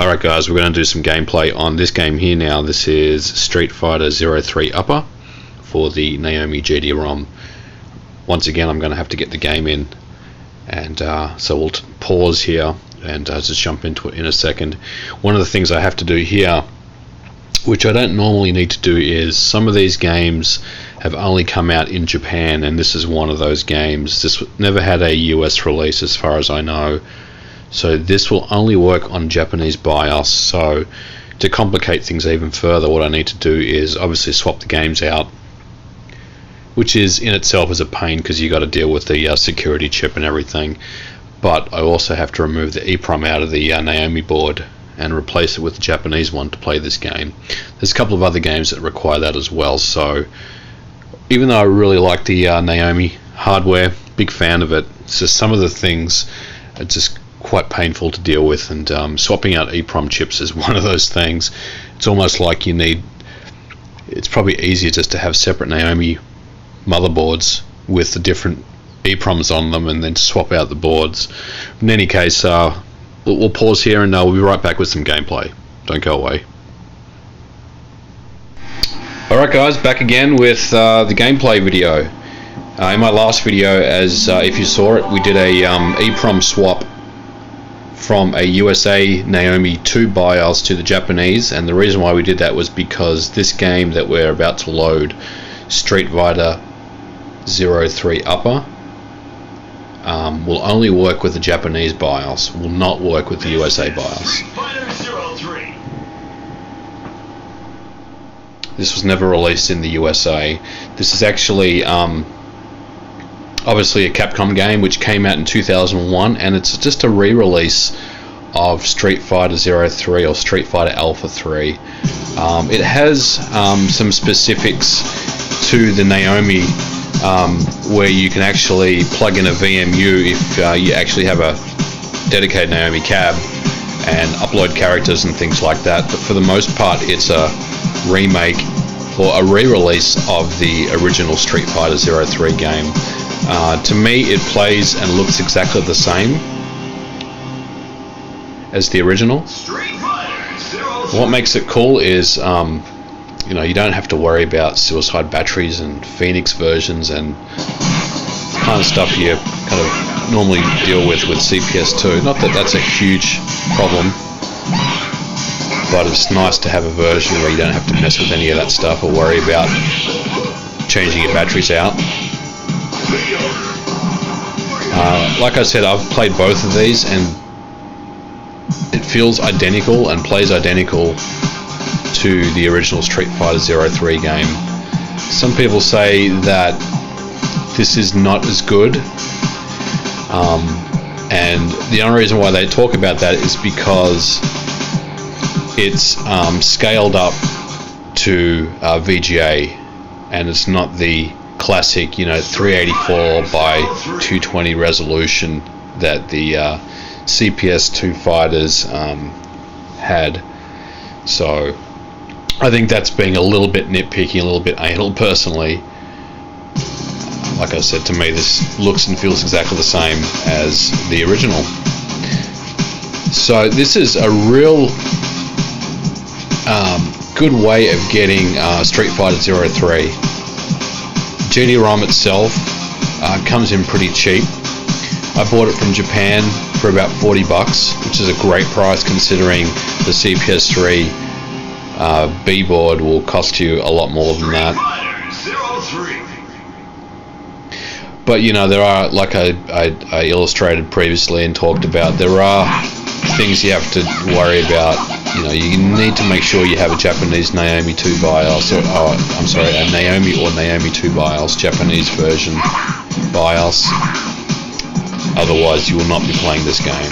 Alright guys, we're going to do some gameplay on this game here now. This is Street Fighter 03 Upper for the Naomi GD-ROM. Once again, I'm going to have to get the game in, and so we'll pause here and just jump into it in a second. One of the things I have to do here, which I don't normally need to do, is some of these games have only come out in Japan, and this is one of those games. This never had a US release as far as I know. So this will only work on Japanese BIOS. So to complicate things even further, what I need to do is obviously swap the games out, which is in itself is a pain because you got to deal with the security chip and everything. But I also have to remove the EEPROM out of the Naomi board and replace it with the Japanese one to play this game. There's a couple of other games that require that as well. So even though I really like the Naomi Hardware, big fan of it, it's just some of the things are just quite painful to deal with, and swapping out EEPROM chips is one of those things. It's almost like it's probably easier just to have separate Naomi motherboards with the different EEPROMs on them and then swap out the boards. In any case, we'll pause here and we'll be right back with some gameplay. Don't go away. Alright guys, back again with the gameplay video. In my last video, as if you saw it, we did a EEPROM swap from a USA Naomi 2 BIOS to the Japanese, and the reason why we did that was because this game that we're about to load, Street Fighter 03 Upper, will only work with the Japanese BIOS, will not work with the USA BIOS. This was never released in the USA. This is actually obviously a Capcom game which came out in 2001, and it's just a re-release of Street Fighter 03 or Street Fighter Alpha 3. It has some specifics to the Naomi where you can actually plug in a VMU if you actually have a dedicated Naomi cab and upload characters and things like that, but for the most part it's a remake or a re-release of the original Street Fighter 03 game. To me, it plays and looks exactly the same as the original. What makes it cool is, you know, you don't have to worry about suicide batteries and Phoenix versions and kind of stuff you kind of normally deal with CPS2. Not that that's a huge problem, but it's nice to have a version where you don't have to mess with any of that stuff or worry about changing your batteries out. Like I said, I've played both of these and it feels identical and plays identical to the original Street Fighter 03 game. Some people say that this is not as good, and the only reason why they talk about that is because it's scaled up to VGA, and it's not the classic, you know, 384 by 220 resolution that the CPS2 fighters had. So I think that's being a little bit nitpicky, a little bit anal personally. Like I said, to me this looks and feels exactly the same as the original. So this is a real good way of getting Street Fighter 03. GD-ROM itself comes in pretty cheap. I bought it from Japan for about 40 bucks, which is a great price considering the CPS3 B board will cost you a lot more than that. But you know, there are, like I illustrated previously and talked about, there are things you have to worry about. You know, you need to make sure you have a Japanese Naomi 2 BIOS, or I'm sorry, a Naomi or Naomi 2 BIOS, Japanese version BIOS. Otherwise, you will not be playing this game.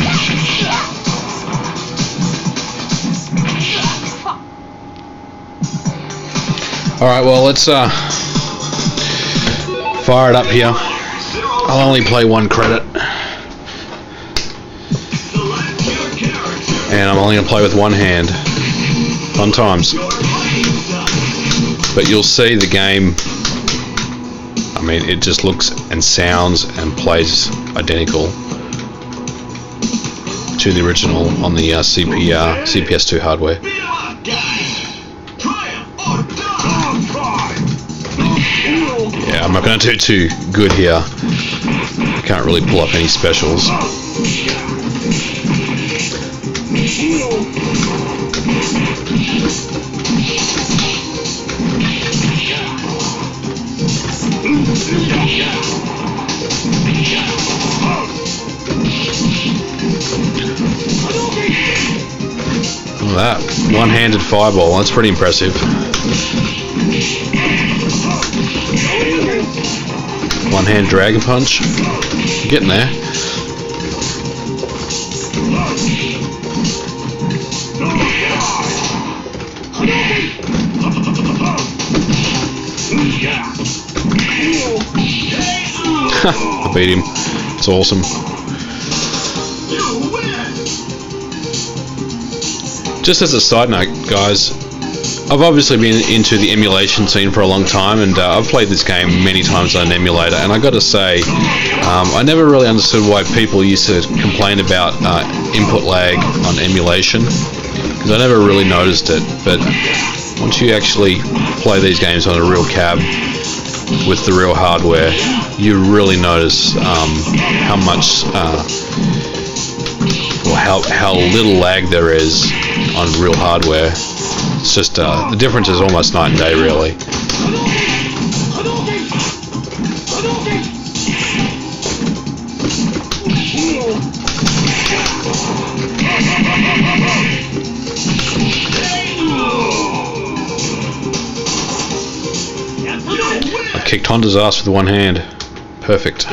Alright, well, let's fire it up here. I'll only play one credit. And I'm only going to play with one hand. Fun times. But you'll see the game, I mean, it just looks and sounds and plays identical. to the original on the CPS2 hardware. Yeah, I'm not going to do too good here. I can't really pull up any specials. Look at that, one-handed fireball, that's pretty impressive. One-hand dragon punch, getting there. I beat him, it's awesome. Just as a side note, guys, I've obviously been into the emulation scene for a long time, and I've played this game many times on an emulator, and I got to say, I never really understood why people used to complain about input lag on emulation, because I never really noticed it. But once you actually play these games on a real cab with the real hardware, you really notice how much or how little lag there is on real hardware. It's just the difference is almost night and day, really. I kicked Honda's ass with one hand. Perfect.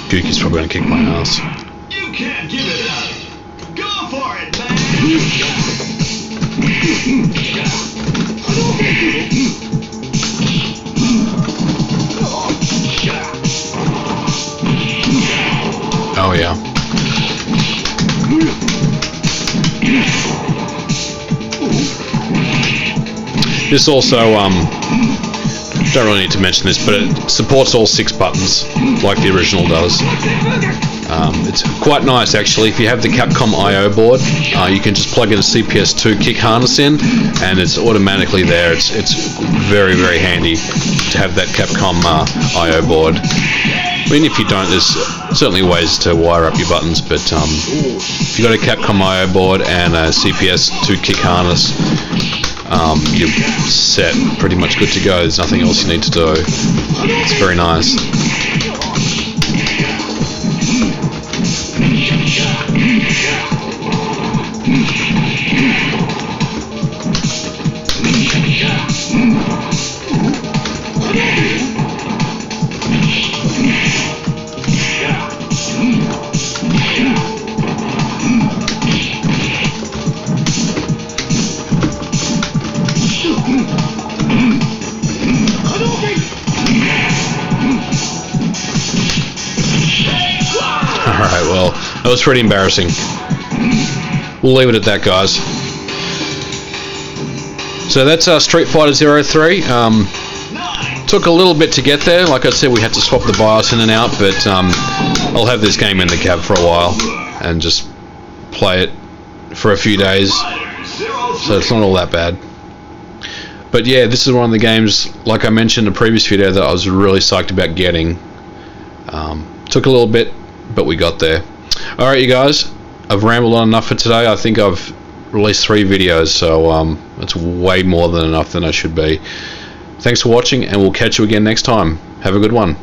Gookie's probably going to kick my ass. You can't give it up. Go for it, man. Oh yeah. This also don't really need to mention this, but it supports all 6 buttons like the original does. It's quite nice actually. If you have the Capcom I/O board, you can just plug in a CPS2 kick harness in, and it's automatically there. It's very, very handy to have that Capcom I/O board. I mean, if you don't, there's certainly ways to wire up your buttons, but if you've got a Capcom I/O board and a CPS2 kick harness, you're set, pretty much good to go. There's nothing else you need to do. It's very nice. Alright, well, that was pretty embarrassing. We'll leave it at that, guys. So that's Street Fighter 03. Took a little bit to get there. Like I said, we had to swap the BIOS in and out, but I'll have this game in the cab for a while and just play it for a few days. So it's not all that bad. But yeah, this is one of the games, like I mentioned in the previous video, that I was really psyched about getting. Took a little bit, but we got there. Alright, you guys, I've rambled on enough for today. I think I've released 3 videos, so it's way more than enough than I should be. Thanks for watching, and we'll catch you again next time. Have a good one.